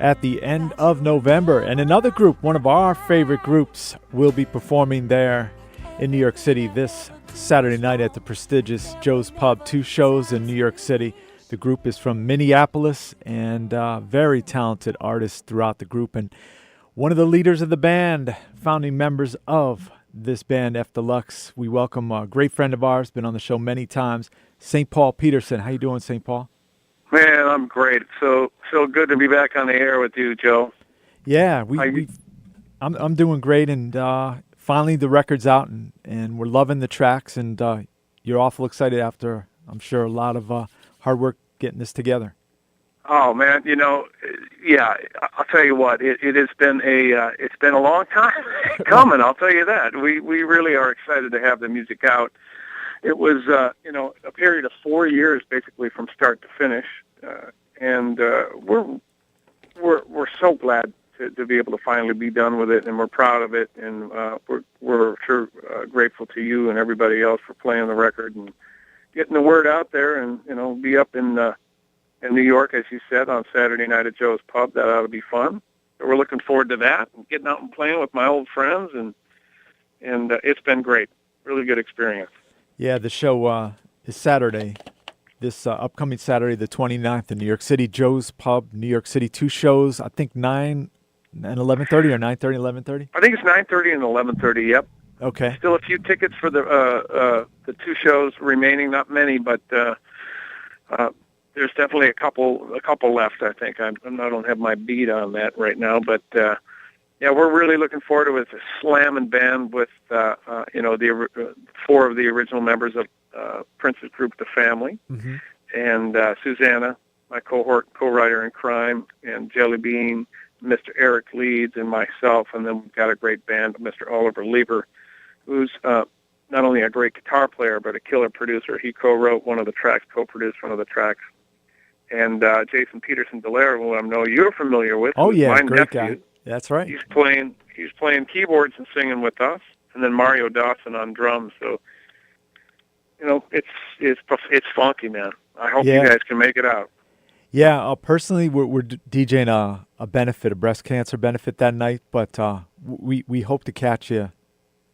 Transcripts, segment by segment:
at the end of November. And another group, one of our favorite groups, will be performing there in New York City this Saturday night at the prestigious Joe's Pub. 2 shows in New York City. The group is from Minneapolis, and very talented artists throughout the group. And one of the leaders of the band, founding members of this band, fDeluxe, we welcome a great friend of ours, been on the show many times, St. Paul Peterson. How you doing, St. Paul? Man, I'm great. So good to be back on the air with you, Joe. Yeah, I'm doing great, and finally the record's out, and we're loving the tracks, and you're awful excited after, I'm sure, a lot of hard work getting this together. Oh man, yeah. I'll tell you what, it has been it's been a long time coming. I'll tell you that. We really are excited to have the music out. It was a period of 4 years basically from start to finish, and we're so glad to be able to finally be done with it, and we're proud of it, and we're sure grateful to you and everybody else for playing the record and getting the word out there, and be up in New York, as you said, on Saturday night at Joe's Pub. That ought to be fun. So we're looking forward to that and getting out and playing with my old friends, and it's been great. Really good experience. Yeah, the show is Saturday, this upcoming Saturday, the 29th in New York City, Joe's Pub, New York City. 2 shows, I think 9 and 11:30 or 9:30, 11:30? I think it's 9:30 and 11:30, yep. Okay. Still a few tickets for the 2 shows remaining, not many, but there's definitely a couple left, I think. I don't have my beat on that right now, but yeah, we're really looking forward to it. It's a slamming band with the 4 of the original members of Prince's group, The Family, mm-hmm. and Susannah, my co-writer in crime, and Jellybean, Mr. Eric Leeds, and myself, and then we've got a great band, Mr. Oliver Lieber, who's not only a great guitar player, but a killer producer. He co-wrote one of the tracks, co-produced one of the tracks. And Jason Peterson, who I know you're familiar with. Oh, yeah, my great nephew. guy. That's right. He's playing keyboards and singing with us, and then Mario Dawson on drums. So, it's funky, man. I hope you guys can make it out. Yeah, personally, we're DJing a benefit, a breast cancer benefit that night, but we hope to catch you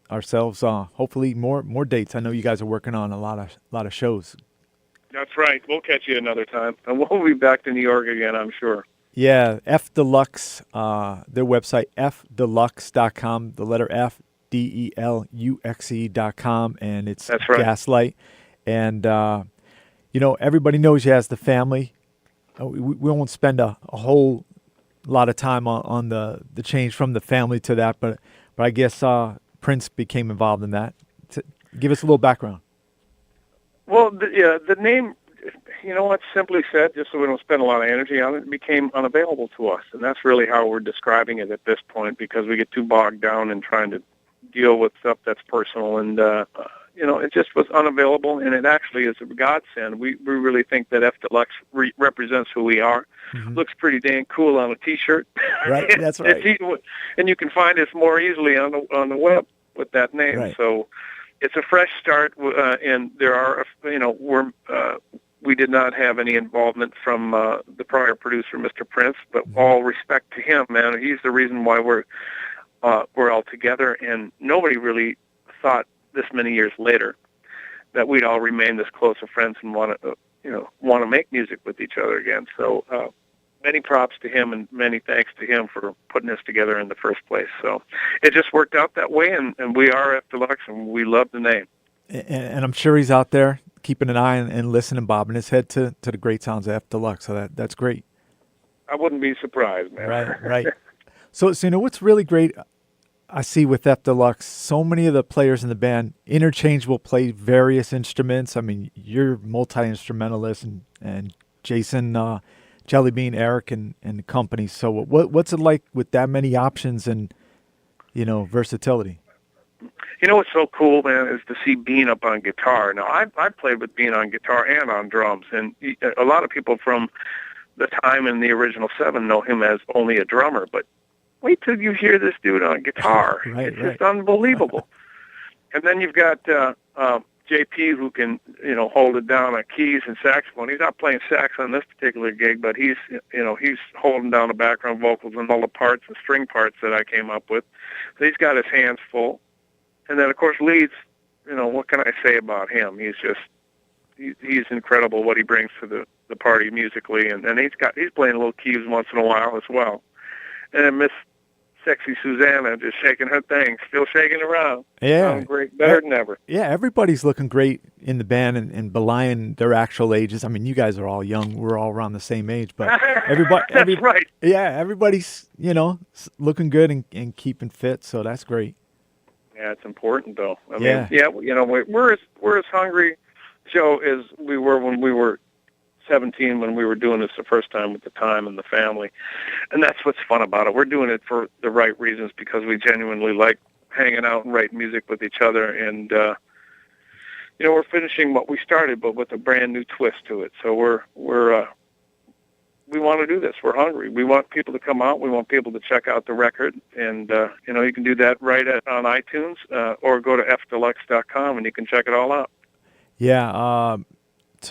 ourselves. Hopefully, more dates. I know you guys are working on a lot of shows. That's right. We'll catch you another time, and we'll be back to New York again, I'm sure. Yeah, fDeluxe, their website, fdeluxe.com, the letter F, DELUXE.com, and it's That's right. Gaslight. And, everybody knows you as The Family. We won't spend a whole lot of time on the change from The Family to that, but I guess Prince became involved in that. Give us a little background. Well, the name, simply said, just so we don't spend a lot of energy on it, became unavailable to us. And that's really how we're describing it at this point, because we get too bogged down in trying to deal with stuff that's personal. And, it just was unavailable, and it actually is a godsend. We really think that fDeluxe represents who we are. Mm-hmm. Looks pretty dang cool on a T-shirt. Right, that's right. And you can find us more easily on the web with that name. Right. So it's a fresh start, and there are, we did not have any involvement from the prior producer, Mr. Prince, but mm-hmm. all respect to him, man. He's the reason why we're all together, and nobody really thought this many years later that we'd all remain this close of friends and want to make music with each other again. So many props to him, and many thanks to him for putting this together in the first place. So it just worked out that way, and we are fDeluxe, and we love the name. And I'm sure he's out there keeping an eye and listening, bobbing his head to the great sounds of fDeluxe. So that's great. I wouldn't be surprised, man. Right. So what's really great, I see with fDeluxe, so many of the players in the band interchangeable, play various instruments. I mean, you're multi-instrumentalist, and Jason, Jellybean, Eric, and the company. So what's it like with that many options and, versatility? What's so cool, man, is to see Bean up on guitar. Now, I played with Bean on guitar and on drums, and a lot of people from the time in the original 7 know him as only a drummer, but wait till you hear this dude on guitar. Right. Just unbelievable. And then you've got JP, who can, hold it down on keys and saxophone. He's not playing sax on this particular gig, but he's holding down the background vocals and all the parts and string parts that I came up with. So he's got his hands full. And then, of course, Leeds, what can I say about him? He's incredible what he brings to the party musically, and he's playing little keys once in a while as well. And then Miss Sexy Susannah just shaking her thing, still shaking around. Yeah. Sounds great, better than ever. Yeah, everybody's looking great in the band and belying their actual ages. I mean, you guys are all young. We're all around the same age, but That's right. Yeah, everybody's, looking good and keeping fit, so that's great. Yeah, it's important, though. I Yeah. mean, we're as hungry, Joe, as we were when we were 17, when we were doing this the first time with the time and the family. And that's what's fun about it. We're doing it for the right reasons, because we genuinely like hanging out and writing music with each other. And, we're finishing what we started, but with a brand new twist to it. So we want to do this. We're hungry. We want people to come out. We want people to check out the record. And, you can do that right on iTunes, or go to fDeluxe.com and you can check it all out. Yeah,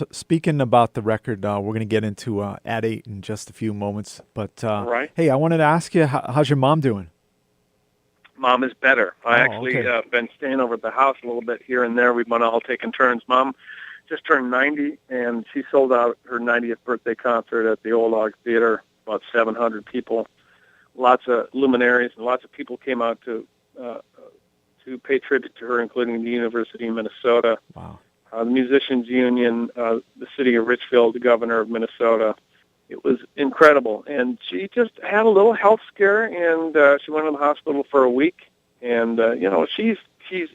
speaking about the record, we're going to get into At 8 in just a few moments. But, right. Hey, I wanted to ask you, how's your mom doing? Mom is better. I actually been staying over at the house a little bit here and there. We've been all taking turns. Mom just turned 90, and she sold out her 90th birthday concert at the Old Log Theater, about 700 people. Lots of luminaries, and lots of people came out to pay tribute to her, including the University of Minnesota. Wow. The Musicians Union, the city of Richfield, the governor of Minnesota. It was incredible. And she just had a little health scare, and she went to the hospital for a week. And, she's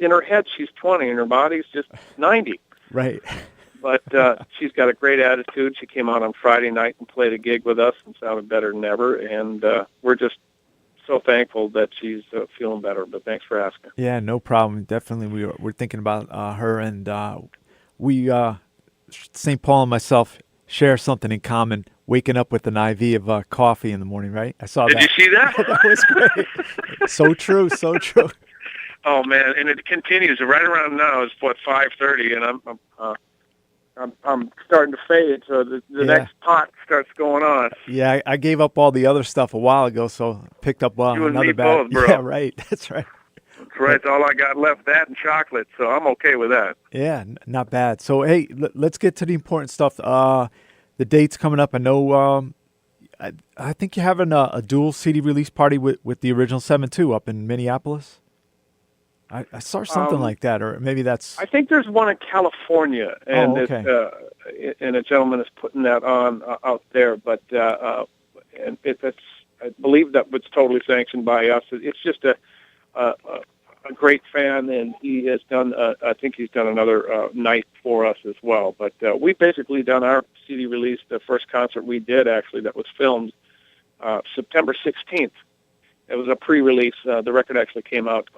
in her head, she's 20, and her body's just 90. Right. But she's got a great attitude. She came out on Friday night and played a gig with us and sounded better than ever. And we're just so thankful that she's feeling better. But thanks for asking. Yeah, no problem. Definitely, we're thinking about her, and we, St. Paul and myself, share something in common, waking up with an IV of coffee in the morning, right? I saw that. Did you see that? That was great. So true, so true. Oh, man, and it continues. Right around now is, 5:30, and I'm starting to fade, so the next pot starts going on. Yeah, I gave up all the other stuff a while ago, so picked up you and another me bag. both, bro. Yeah, right. That's right. That's right. That's all I got left, that and chocolate, so I'm okay with that. Yeah, not bad. So, hey, let's get to the important stuff. The date's coming up. I know I think you're having a dual CD release party with the original 7-2 up in Minneapolis. I saw something like that, or maybe that's... I think there's one in California, and and a gentleman is putting that on out there, but and it's I believe that was totally sanctioned by us. It's just a great fan, and he has done. I think he's done another night for us as well. But we've basically done our CD release. The first concert we did, actually, that was filmed September 16th. It was a pre-release. The record actually came out,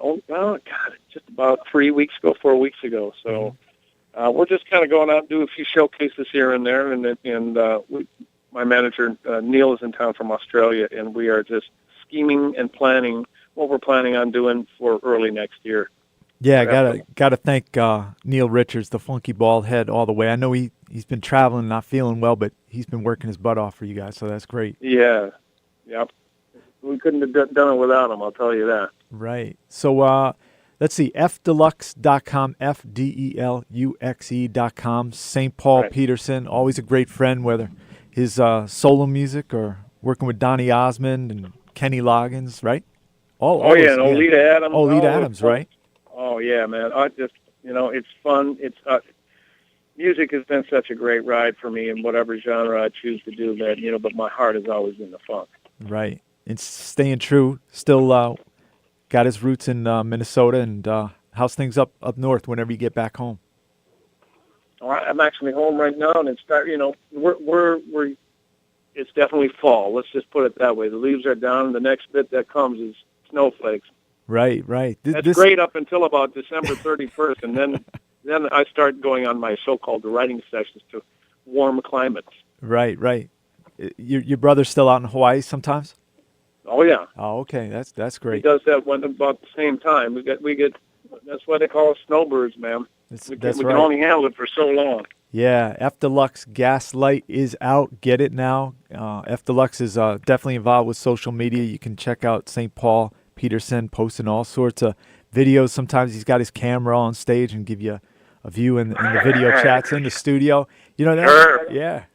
just about 4 weeks ago. So we're just kind of going out and do a few showcases here and there. And my manager, Neil, is in town from Australia, and we are just scheming and planning what we're planning on doing for early next year. Yeah, gotta thank Neil Richards, the funky bald head, all the way. I know he's been traveling, not feeling well, but he's been working his butt off for you guys, so that's great. Yeah, yep. We couldn't have done it without him, I'll tell you that. Right. So let's see, fdeluxe.com, fdeluxe.com. St. Paul Right. Peterson, always a great friend, whether his solo music or working with Donny Osmond and Kenny Loggins, right? And Olita Adams. Olita Adams, right? Oh, yeah, man. I just, it's fun. It's music has been such a great ride for me in whatever genre I choose to do, man, but my heart is always in the funk. Right. And staying true, still got his roots in Minnesota, and how's things up north whenever you get back home? I'm actually home right now, and it's it's definitely fall. Let's just put it that way. The leaves are down, and the next bit that comes is snowflakes. Right. That's great up until about December 31st, and then I start going on my so-called writing sessions to warm climates. Right. Your brother's still out in Hawaii sometimes? Oh yeah. Oh, okay. That's great. He does that about the same time. We get. That's why they call us snowbirds, man. We That's can right. only handle it for so long. Yeah, fDeluxe Gaslight is out. Get it now. fDeluxe is definitely involved with social media. You can check out St. Paul Peterson posting all sorts of videos. Sometimes he's got his camera on stage and give you a view in the video chats in the studio. You know that? Sure. Yeah.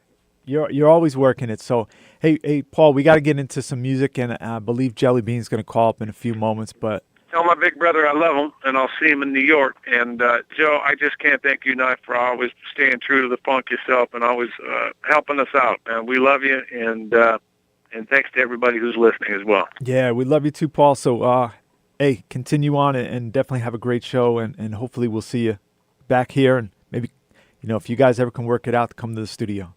You're always working it. So, hey, Paul, we got to get into some music, and I believe Jellybean's going to call up in a few moments. But Tell my big brother I love him, and I'll see him in New York. And, Joe, I just can't thank you enough for always staying true to the funk yourself and always helping us out, man. We love you, and thanks to everybody who's listening as well. yeah, we love you too, Paul. So, hey, continue on and definitely have a great show, and hopefully we'll see you back here, and maybe, if you guys ever can work it out, come to the studio.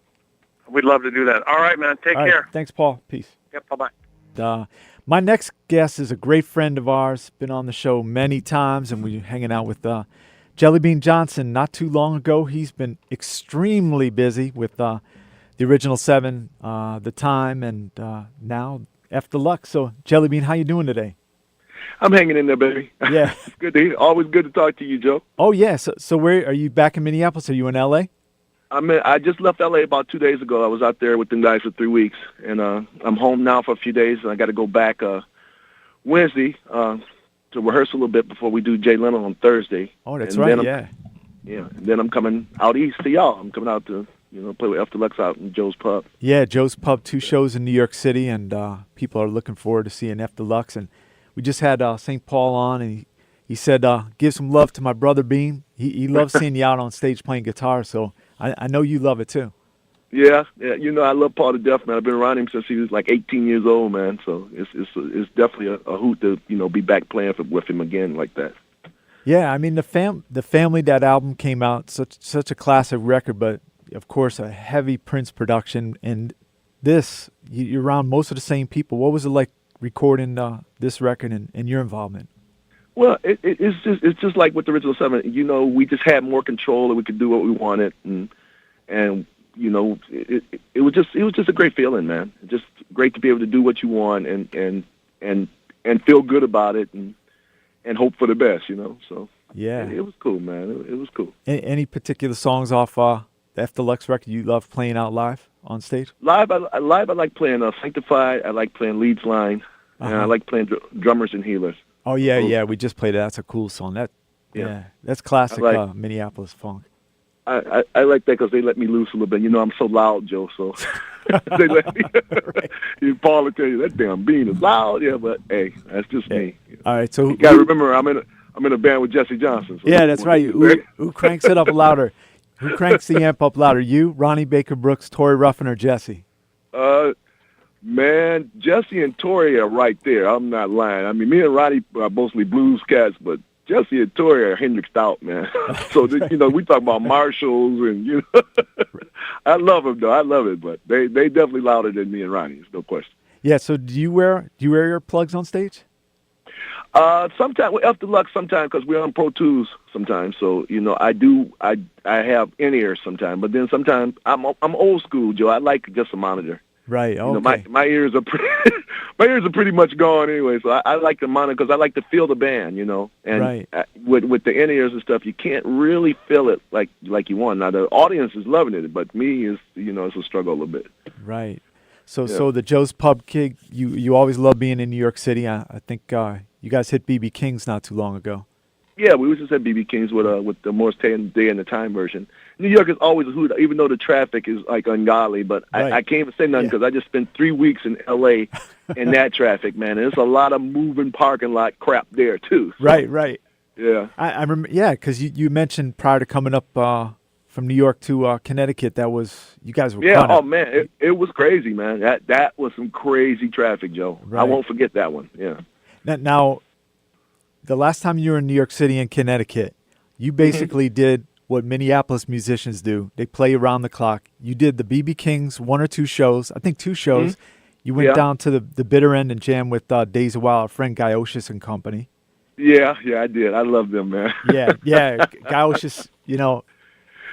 We'd love to do that. All right, man. Take care. Thanks, Paul. Peace. Yep, bye-bye. My next guest is a great friend of ours, been on the show many times, and we're hanging out with Jellybean Johnson not too long ago. He's been extremely busy with the original 7, The Time, and now fDeluxe. So, Jellybean, how you doing today? I'm hanging in there, baby. Yeah. Good to hear. Always good to talk to you, Joe. Oh, yeah. So where are you, back in Minneapolis? Are you in L.A.? I just left L.A. about 2 days ago. I was out there with them guys for 3 weeks, and I'm home now for a few days, and I got to go back Wednesday to rehearse a little bit before we do Jay Leno on Thursday. Oh, that's and right, yeah. Yeah, and then I'm coming out east to y'all. I'm coming out to, play with fDeluxe out in Joe's Pub. Yeah, Joe's Pub, 2 shows in New York City, and people are looking forward to seeing fDeluxe. And we just had St. Paul on, and he said, give some love to my brother Bean. He loves seeing you out on stage playing guitar, so I know you love it too. Yeah, I love Paul to death, man. I've been around him since he was like 18 years old, man. So it's definitely a hoot to be back playing with him again like that. Yeah, I mean the family, that album came out, such a classic record, but of course a heavy Prince production. And this, you're around most of the same people. What was it like recording this record and your involvement? Well, it's just like with the original 7. We just had more control, and we could do what we wanted, and it was just a great feeling, man. Just great to be able to do what you want and feel good about it and hope for the best, So yeah, it was cool, man. It was cool. Any particular songs off the fDeluxe record you love playing out live on stage? Live, I like playing Sanctified. I like playing Leeds Line, and I like playing Drummers and Healers. Oh yeah, we just played it. That's a cool song. That's classic Minneapolis funk. I like that because they let me loose a little bit. I'm so loud, Joe, so they let me. Right. Paul will tell you that damn Bean is loud, yeah, but hey, that's just me. All right, so you gotta remember, I'm in a band with Jesse Johnson. So yeah, that's right. Who cranks it up louder? Who cranks the amp up louder? You, Ronnie Baker Brooks, Torrey Ruffin, or Jesse? Man, Jesse and Torrey are right there. I'm not lying. I mean, me and Ronnie are mostly blues cats, but Jesse and Torrey are Hendrix out, man. So, we talk about Marshalls and, I love them, though. I love it, but they definitely louder than me and Ronnie. There's no question. Yeah, so do you wear your plugs on stage? Sometimes with fDeluxe, sometimes because we're on Pro Tools sometimes. So I have in-ears sometimes, but then sometimes I'm old school, Joe. I like just a monitor. Right. Okay. My ears are pretty much gone anyway. So I like the monitor because I like to feel the band, And right. With the in-ears and stuff, you can't really feel it like you want. Now the audience is loving it, but me is it's a struggle a little bit. Right. So the Joe's Pub gig, you always love being in New York City. I think you guys hit BB King's not too long ago. Yeah, we was just at BB King's with the Morse Day and the Time version. New York is always a hoot, even though the traffic is like ungodly. But right. I can't even say nothing because I just spent 3 weeks in L.A. in that traffic, man. And there's a lot of moving parking lot crap there too. So, right. Yeah. I remember. Yeah, because you mentioned prior to coming up from New York to Connecticut, you guys were. Yeah. Oh man, it was crazy, man. That was some crazy traffic, Joe. Right. I won't forget that one. Yeah. Now, the last time you were in New York City and Connecticut, you basically did what Minneapolis musicians do. They play around the clock. You did the BB King's 1 or 2 shows. I think 2 shows. Mm-hmm. You went down to the bitter end and jammed with Days of Wild, our friend Guy Oshis and company. Yeah, I did. I love them, man. yeah. Guy Oshis,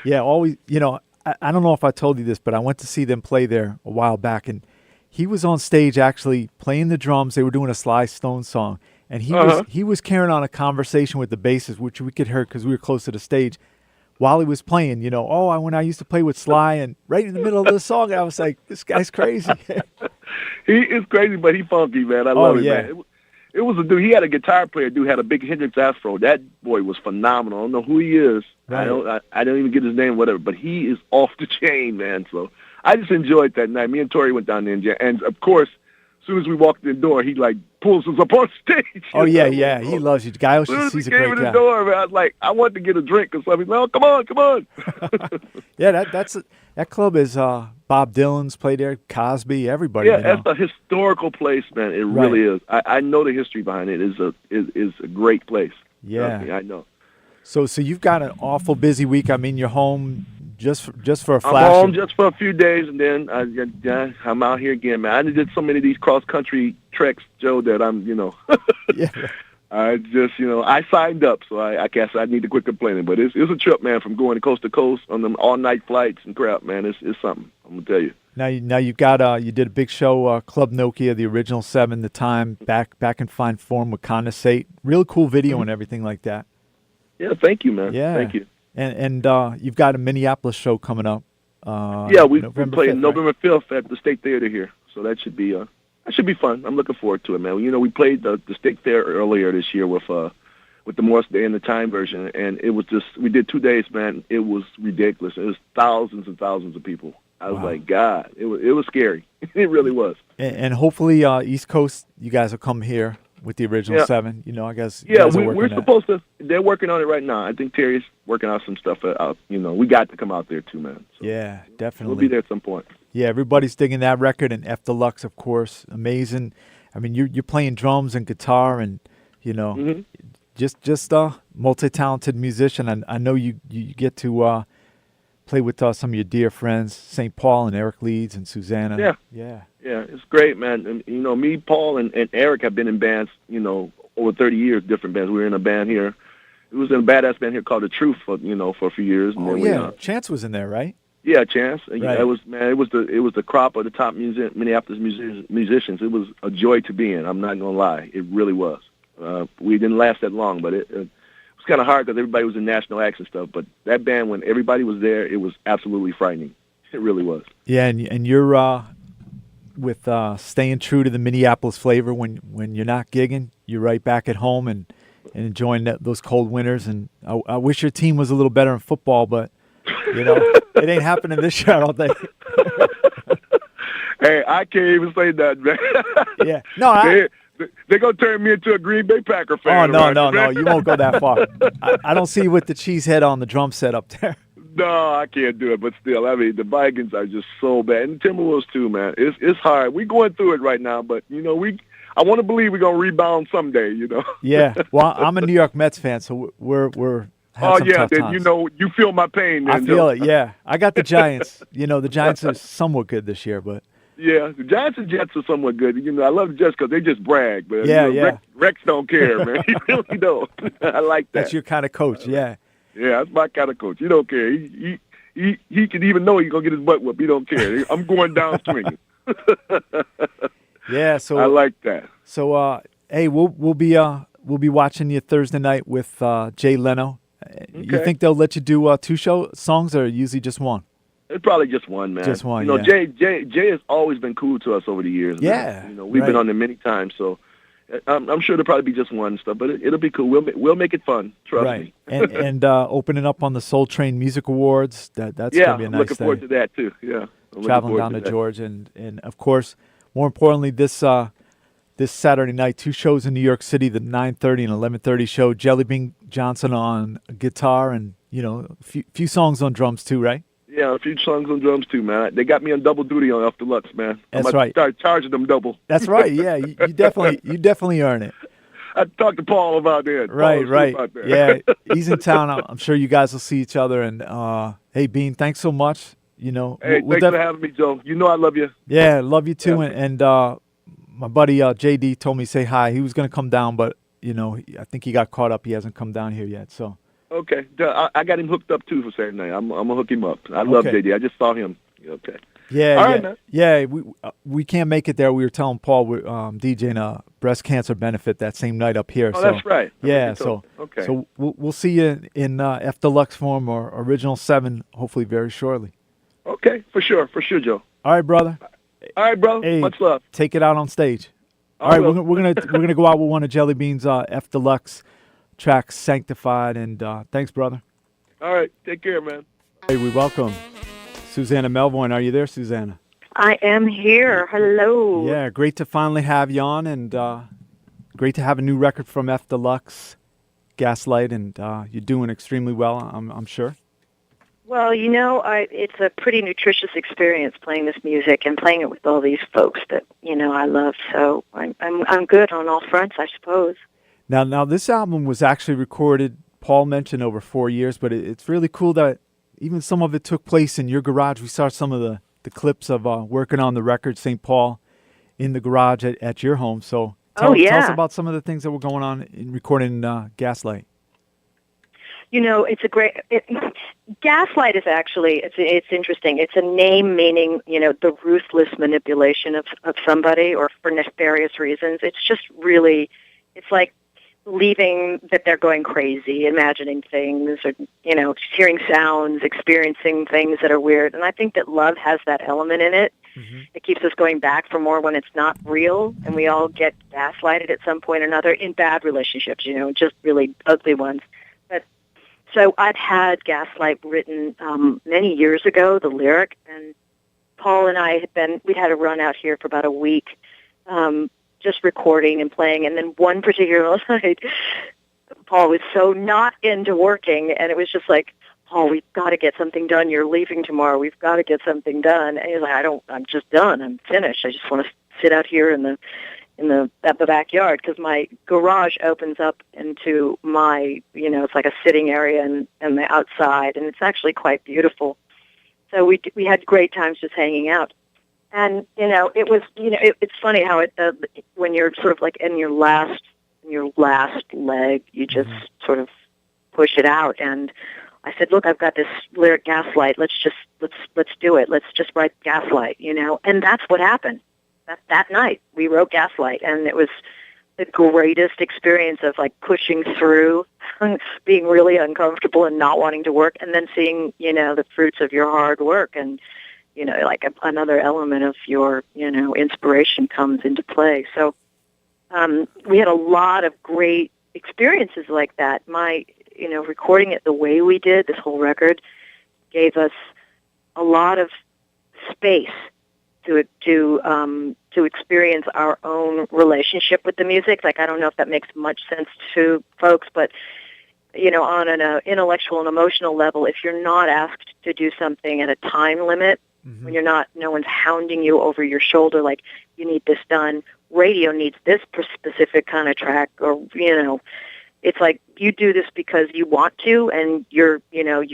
always, I don't know if I told you this, but I went to see them play there a while back, and he was on stage actually playing the drums. They were doing a Sly Stone song, and he was carrying on a conversation with the bassist, which we could hear because we were close to the stage. while he was playing, when I used to play with Sly, and right in the middle of the song, I was like, this guy's crazy. He is crazy, but he funky, man. I love it, man. It was a dude. He had a guitar player. Dude had a big Hendrix afro. That boy was phenomenal. I don't know who he is. Right. I don't even get his name, whatever. But he is off the chain, man. So I just enjoyed that night. Me and Tori went down there, and of course, as soon as we walked in the door, he like pulls us up on stage. Oh yeah. He loves you. Guy, he's a great guy. The door, man, I was like, I want to get a drink or something. No, come on. Yeah, that club is Bob Dylan's played there, Cosby, everybody. Yeah, that's a historical place, man. It really is. I know the history behind it. Is a great place. Yeah, I know. So you've got an awful busy week. I mean, you're home just for a flash. I'm home just for a few days, and then I'm out here again, man. I did so many of these cross country treks, Joe, that I'm, Yeah. I just, I signed up, so I guess I need to quit complaining. But it's a trip, man, from going coast to coast on them all-night flights and crap, man. It's something, I'm going to tell you. Now you got you did a big show, Club Nokia, the original 7, the time, back in fine form with Condensate. Real cool video and everything like that. Yeah, thank you, man. Yeah. Thank you. And you've got a Minneapolis show coming up. We're playing 5th, November 5th at the State Theater here, so that should be fun. I'm looking forward to it, man. We played the State Fair earlier this year with the Morris Day and the Time version, and it was we did 2 days, man. It was ridiculous. It was thousands and thousands of people. I was like, God, it was scary. It really was. And hopefully East Coast, you guys will come here with the original 7. I guess. Yeah, we're supposed to. They're working on it right now. I think Terry's working out some stuff out. We got to come out there too, man. So yeah, definitely. We'll be there at some point. Yeah, everybody's digging that record, and fDeluxe, of course, amazing. I mean, you're playing drums and guitar, and just multi-talented musician. And I know you get to play with some of your dear friends, St. Paul and Eric Leeds and Susannah. Yeah, it's great, man. And, me, Paul, and Eric have been in bands, over 30 years, different bands. We were in a band here. It was in a badass band here called The Truth for a few years. And Chance was in there, right? Yeah, Chance. Right. It was the crop of the top Minneapolis musicians. It was a joy to be in. I'm not gonna lie, it really was. We didn't last that long, but it was kind of hard because everybody was in national acts and stuff. But that band, when everybody was there, it was absolutely frightening. It really was. Yeah, and you're with staying true to the Minneapolis flavor. When you're not gigging, you're right back at home and enjoying those cold winters. And I wish your team was a little better in football, but it ain't happening this year, I don't think. Hey, I can't even say that, man. Yeah. No, they're going to turn me into a Green Bay Packer fan. Oh, no. You won't go that far. I don't see you with the cheese head on the drum set up there. No, I can't do it. But still, I mean, the Vikings are just so bad. And the Timberwolves, too, man. It's hard. We're going through it right now. But, I want to believe we're going to rebound someday, Yeah. Well, I'm a New York Mets fan, so we're oh, yeah, then times. You feel my pain. Then, I feel it, yeah. I got the Giants. The Giants are somewhat good this year, but. Yeah, the Giants and Jets are somewhat good. I love the Jets because they just brag. But, Rex don't care, man. He really don't. I like that. That's your kind of coach, yeah. Yeah, that's my kind of coach. He don't care. He can even know he's going to get his butt whooped. He don't care. I'm going down swinging. Yeah, so. I like that. So, hey, we'll be watching you Thursday night with Jay Leno. Okay. You think they'll let you do 2 songs or usually just one? It's probably just one, man. Just one, Jay has always been cool to us over the years. Yeah. Man. We've been on there many times, so I'm sure there'll probably be just one and stuff, but it'll be cool. We'll make it fun. Trust me. and opening up on the Soul Train Music Awards. That's going to be a nice thing. I'm looking forward to that, too. Yeah. Traveling down to Georgia. And, of course, more importantly, this Saturday night, 2 shows in New York City, the 9:30 and 11:30 show. Jellybean Johnson on guitar and, a few songs on drums, too, right? Yeah, a few songs on drums, too, man. They got me on double duty on fDeluxe, man. That's right. Start charging them double. That's right, yeah. You definitely earn it. I talked to Paul about that. Right. Yeah, he's in town. I'm sure you guys will see each other. And, hey, Bean, thanks so much. Hey, thanks for having me, Joe. I love you. Yeah, love you, too. Yeah. And my buddy JD told me to say hi. He was going to come down, but, I think he got caught up. He hasn't come down here yet, so. Okay. I got him hooked up, too, for Saturday night. I'm going to hook him up. I love JD. I just saw him. Okay. Yeah, All yeah, right, man. yeah. We can't make it there. We were telling Paul we're DJing a breast cancer benefit that same night up here. Oh, So that's right. I remember yeah, you told so me. Okay. so we'll see you in fDeluxe form or Original 7, hopefully very shortly. Okay, for sure, Joe. All right, brother. All right, bro. Hey, Much love. take it out on stage. All I right, will. we're gonna go out with one of Jellybean's fDeluxe tracks, Sanctified, and thanks, brother. All right, take care, man. Hey, we welcome Susannah Melvoin. Are you there, Susannah? I am here. Hello. Yeah, great to finally have you on, and great to have a new record from fDeluxe, Gaslight, and you're doing extremely well, I'm sure. Well, it's a pretty nutritious experience playing this music and playing it with all these folks that I love. So I'm good on all fronts, I suppose. Now this album was actually recorded. Paul mentioned over 4 years, but it's really cool that even some of it took place in your garage. We saw some of the clips of working on the record, St. Paul, in the garage at your home. So tell us about some of the things that were going on in recording Gaslight. It's a great. Gaslight is actually it's interesting. It's a name meaning the ruthless manipulation of somebody or for nefarious reasons. It's just really, it's like believing that they're going crazy, imagining things, or hearing sounds, experiencing things that are weird. And I think that love has that element in it. Mm-hmm. It keeps us going back for more when it's not real, and we all get gaslighted at some point or another in bad relationships. Just really ugly ones. But so I'd had Gaslight written many years ago, the lyric, and Paul and I we'd had a run out here for about a week. Just recording and playing, and then one particular night, Paul was so not into working, and it was just like, Paul, we've got to get something done. You're leaving tomorrow. We've got to get something done. And he's like, I'm just done. I'm finished. I just want to sit out here at the backyard because my garage opens up into my, it's like a sitting area and the outside, and it's actually quite beautiful. So we had great times just hanging out. And, it was, it's funny how when you're sort of like in your last leg, you just sort of push it out. And I said, look, I've got this lyric Gaslight. Let's do it. Let's just write Gaslight, and that's what happened. That night we wrote Gaslight, and it was the greatest experience of like pushing through, being really uncomfortable and not wanting to work, and then seeing, the fruits of your hard work and, like another element of your, inspiration comes into play. So we had a lot of great experiences like that. Recording it the way we did, this whole record, gave us a lot of space to experience our own relationship with the music. Like, I don't know if that makes much sense to folks, but on an intellectual and emotional level, if you're not asked to do something at a time limit, when no one's hounding you over your shoulder, like, you need this done, radio needs this specific kind of track, or, it's like you do this because you want to, and you're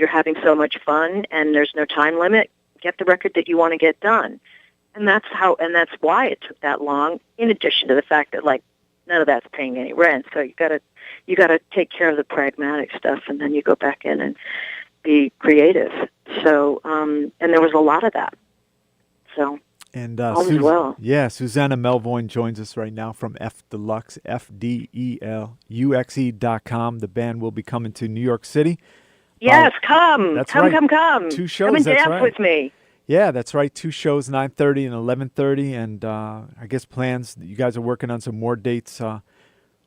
having so much fun, and there's no time limit. Get the record that you want to get done. And that's why it took that long, in addition to the fact that, like, none of that's paying any rent. So you gotta take care of the pragmatic stuff, and then you go back in and be creative. So, and there was a lot of that. So, and all as well. Yeah, Susannah Melvoin joins us right now from fDeluxe, fDeluxe.com. The band will be coming to New York City. Yes, come. That's come, right. come. 2 shows. Come and that's dance right. with me. Yeah, that's right. 2 shows, 9:30 and 11:30, and I guess plans. You guys are working on some more dates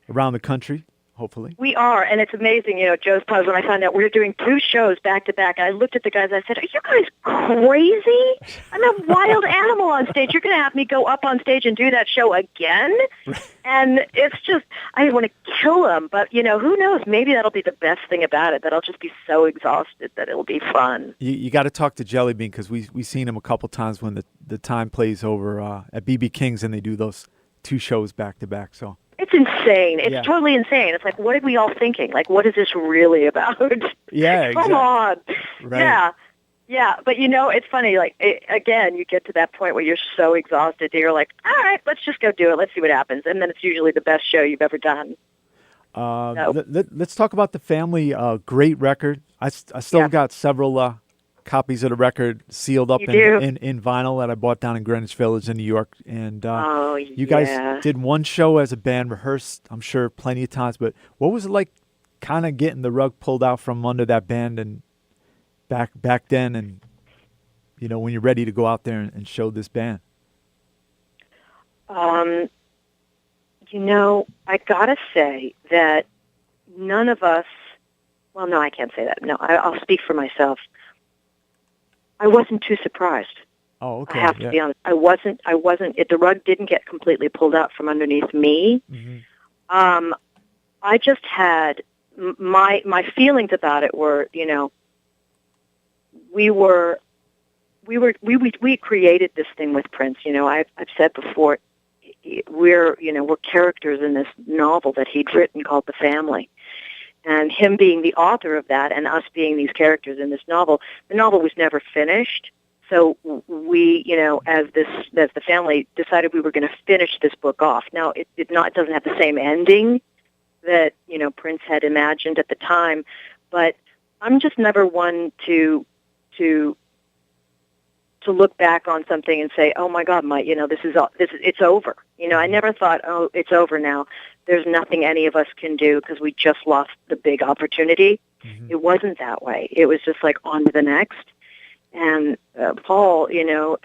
around the country, hopefully. We are, and it's amazing. Joe's Pubs, when I found out we were doing 2 shows back to back, I looked at the guys and I said, are you guys crazy? I'm a wild animal on stage. You're going to have me go up on stage and do that show again? And it's just, I want to kill them. But, who knows? Maybe that'll be the best thing about it, that I'll just be so exhausted that it'll be fun. You got to talk to Jellybean, because we've seen him a couple times when the time plays over at BB King's, and they do those 2 shows back to back. So it's insane. It's totally insane. It's like, what are we all thinking? Like, what is this really about? Yeah, exactly. Come on. Right. Yeah. Yeah, but it's funny, like, again, you get to that point where you're so exhausted that you're like, all right, let's just go do it. Let's see what happens. And then it's usually the best show you've ever done. Let's talk about The Family. Great record. I still got several copies of the record sealed up You do? in vinyl that I bought down in Greenwich Village in New York. And you yeah. guys did one show as a band, rehearsed, I'm sure, plenty of times. But what was it like kind of getting the rug pulled out from under that band and back then, and, you know, when you're ready to go out there and show this band? You know, I got to say that none of us, well, no, I can't say that. No, I'll speak for myself. I wasn't too surprised. Oh, okay. I have to be honest. I wasn't, the rug didn't get completely pulled out from underneath me. Mm-hmm. I just had, my feelings about it were, you know, we created this thing with Prince. You know, I've said before, we're characters in this novel that he'd written called The Family. And him being the author of that and us being these characters in this novel, the novel was never finished. So we, you know, as the family decided we were going to finish this book off. Now, it doesn't have the same ending that, you know, Prince had imagined at the time, but I'm just never one to look back on something and say, "Oh my God, you know, it's over." You know, I never thought, "Oh, it's over now. There's nothing any of us can do because we just lost the big opportunity." Mm-hmm. It wasn't that way. It was just like on to the next. And Paul, you know,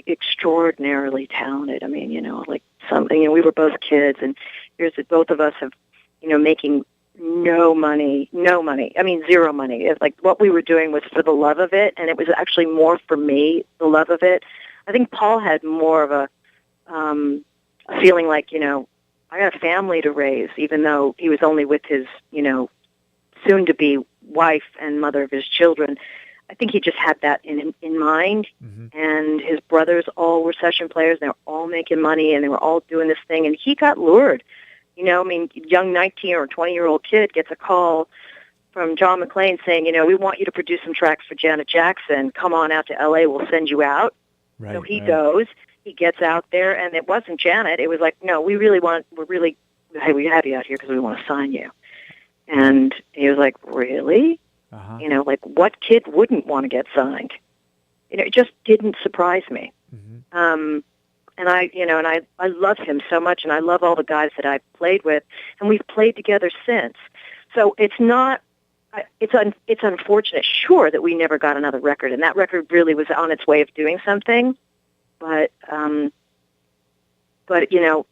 extraordinarily talented. I mean, you know, like something. You know, we were both kids, and here's that both of us have, you know, making no money. I mean, zero money. It's like what we were doing was for the love of it, and it was actually more for me, the love of it. I think Paul had more of a feeling like, you know, I got a family to raise, even though he was only with his, you know, soon-to-be wife and mother of his children. I think he just had that in mind. Mm-hmm. And his brothers all were session players, and they were all making money, and they were all doing this thing, and he got lured. You know, I mean, young 19 or 20-year-old kid gets a call from John McClane saying, you know, we want you to produce some tracks for Janet Jackson. Come on out to L.A. We'll send you out. Right, so he goes. He gets out there, and it wasn't Janet. It was like, no, hey, we have you out here because we want to sign you. And he was like, really? Uh-huh. You know, like what kid wouldn't want to get signed? You know, it just didn't surprise me. Mm-hmm. And I love him so much, and I love all the guys that I've played with, and we've played together since. So it's not, it's unfortunate, sure, that we never got another record, and that record really was on its way of doing something, but you know,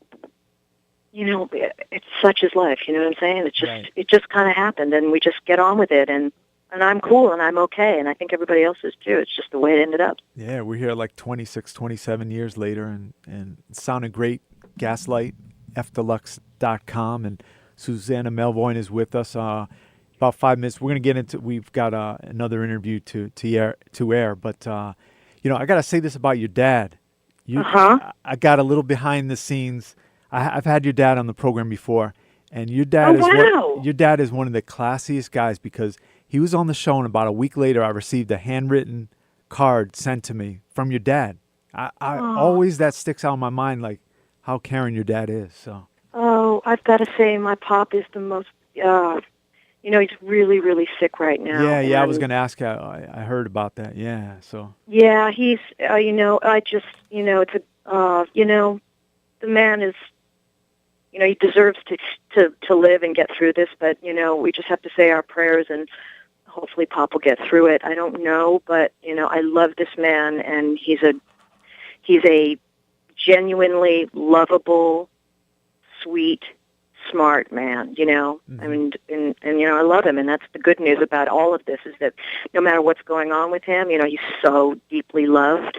it's such is life. You know what I'm saying? It's just, right. It just kind of happened, and we just get on with it, and I'm cool, and I'm okay, and I think everybody else is too. It's just the way it ended up. Yeah, we're here like 26, 27 years later, and it sounded great. Gaslight, fDeluxe.com, and Susannah Melvoin is with us. About 5 minutes. We're going to get into, we've got another interview to air, but, you know, I got to say this about your dad. I got a little behind the scenes. I've had your dad on the program before, and your dad your dad is one of the classiest guys, because he was on the show, and about a week later, I received a handwritten card sent to me from your dad. I always, that sticks out in my mind, like how caring your dad is. So. Oh, I've got to say, my pop is the most. You know, he's really, really sick right now. Yeah. I was going to ask you. I heard about that. Yeah. So. Yeah, he's. You know, I just. You know, it's a. You know, the man is. You know, he deserves to live and get through this, but you know, we just have to say our prayers, and hopefully Pop will get through it. I don't know, but you know, I love this man, and he's a genuinely lovable, sweet, smart man, you know. Mm-hmm. I mean, and you know, I love him, and that's the good news about all of this, is that no matter what's going on with him, you know, he's so deeply loved,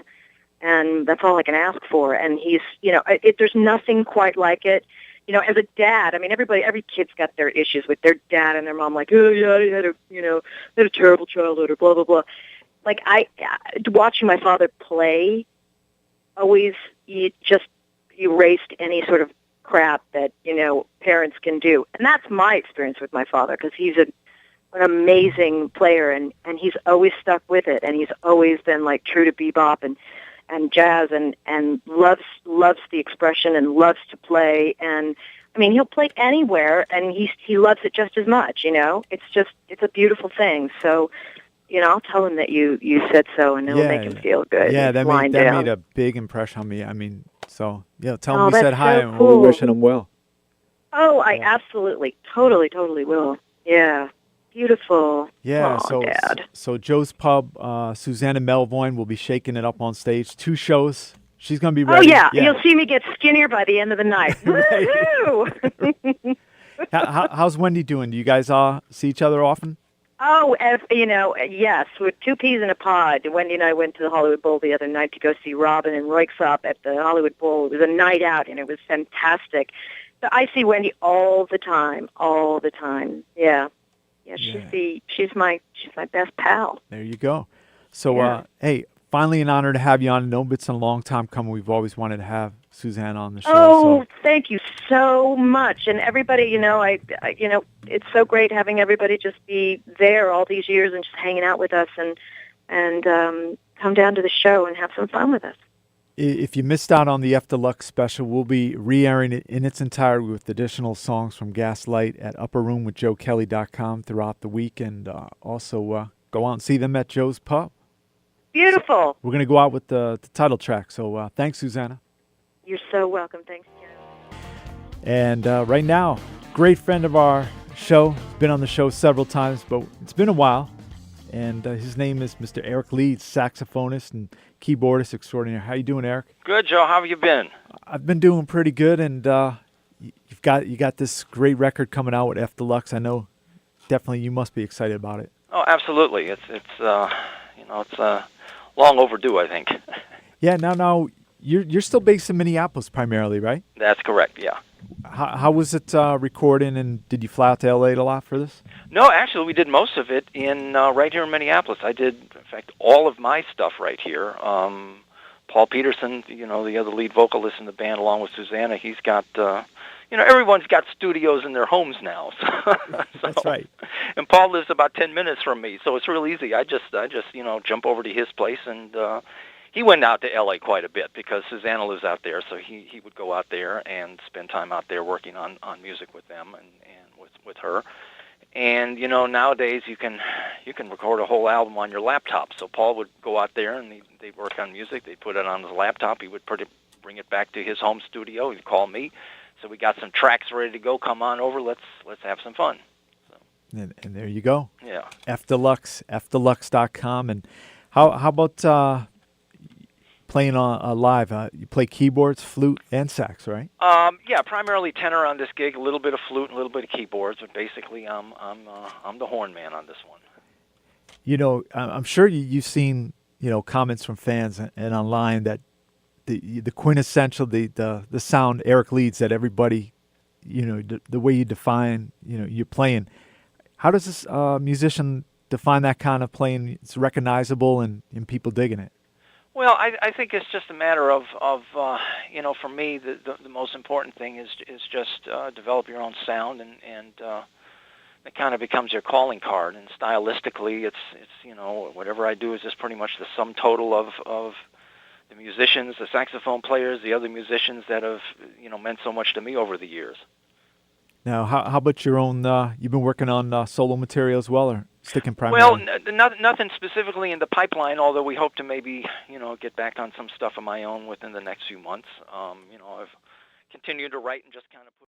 and that's all I can ask for. And he's, you know, there's nothing quite like it. You know, as a dad, I mean, every kid's got their issues with their dad and their mom, like, oh yeah, he had a terrible childhood, or blah blah blah. Like watching my father play, always just erased any sort of crap that, you know, parents can do, and that's my experience with my father, because he's an amazing player, and he's always stuck with it, and he's always been like true to bebop and jazz, and loves the expression, and loves to play. And I mean, he'll play anywhere, and he loves it just as much, you know. It's a beautiful thing. So I'll tell him that you said so, and it'll make him feel good. Yeah, that made a big impression on me. I mean, so tell him we said hi, and we're wishing him well. Oh, I absolutely, totally will. Yeah, beautiful. Yeah, Dad. So Joe's Pub, Susannah Melvoin will be shaking it up on stage. 2 shows. She's going to be ready. Oh, yeah. You'll see me get skinnier by the end of the night. Woohoo! How's Wendy doing? Do you guys see each other often? Oh, yes. With 2 peas in a pod. Wendy and I went to the Hollywood Bowl the other night to go see Robin and Royksop at the Hollywood Bowl. It was a night out, and it was fantastic. So I see Wendy all the time. Yeah. Yeah, she's my best pal. There you go. So, hey, finally an honor to have you on. I know it's a long time coming. We've always wanted to have Susannah on the show. Oh, thank you so much. And everybody, I it's so great having everybody just be there all these years and just hanging out with us and come down to the show and have some fun with us. If you missed out on the fDeluxe special, we'll be re-airing it in its entirety with additional songs from Gaslight at upperroomwithjoekelley.com throughout the week, and also go out and see them at Joe's Pub. Beautiful. So we're going to go out with the title track. So thanks, Susannah. You're so welcome. Thanks, Joe. And right now, great friend of our show. He's been on the show several times, but it's been a while. And his name is Mr. Eric Leeds, saxophonist and keyboardist extraordinaire. How you doing, Eric? Good, Joe. How have you been? I've been doing pretty good, and you got this great record coming out with fDeluxe. I know, definitely, you must be excited about it. Oh, absolutely. It's long overdue, I think. Yeah. Now you're still based in Minneapolis primarily, right? That's correct. Yeah. How was it recording, and did you fly out to L.A. a lot for this? No, actually, we did most of it in right here in Minneapolis. I did, in fact, all of my stuff right here. Paul Peterson, the other lead vocalist in the band, along with Susannah, he's got, everyone's got studios in their homes now. That's right. And Paul lives about 10 minutes from me, so it's real easy. I just jump over to his place, and he went out to L.A. quite a bit because Susannah lives out there, so he would go out there and spend time out there working on music with them and with her. And nowadays you can record a whole album on your laptop. So Paul would go out there and they'd work on music. They'd put it on his laptop. He would bring it back to his home studio. He'd call me. So we got some tracks ready to go. Come on over. Let's have some fun. So. And there you go. Yeah. fDeluxe, fDeluxe.com. And how about playing on live? You play keyboards, flute, and sax, right? Yeah, primarily tenor on this gig. A little bit of flute, and a little bit of keyboards, but basically, I'm the horn man on this one. I'm sure you've seen comments from fans and online that the quintessential the sound Eric Leeds that everybody the way you define you're playing. How does this musician define that kind of playing? It's recognizable and people digging it. Well, I think it's just a matter of for me, the most important thing is just develop your own sound, and it kind of becomes your calling card. And stylistically, it's whatever I do is just pretty much the sum total of the musicians, the saxophone players, the other musicians that have meant so much to me over the years. Now, how about your own? You've been working on solo material as well, or sticking primarily? Well, nothing specifically in the pipeline. Although we hope to maybe get back on some stuff of my own within the next few months. I've continued to write and just kind of put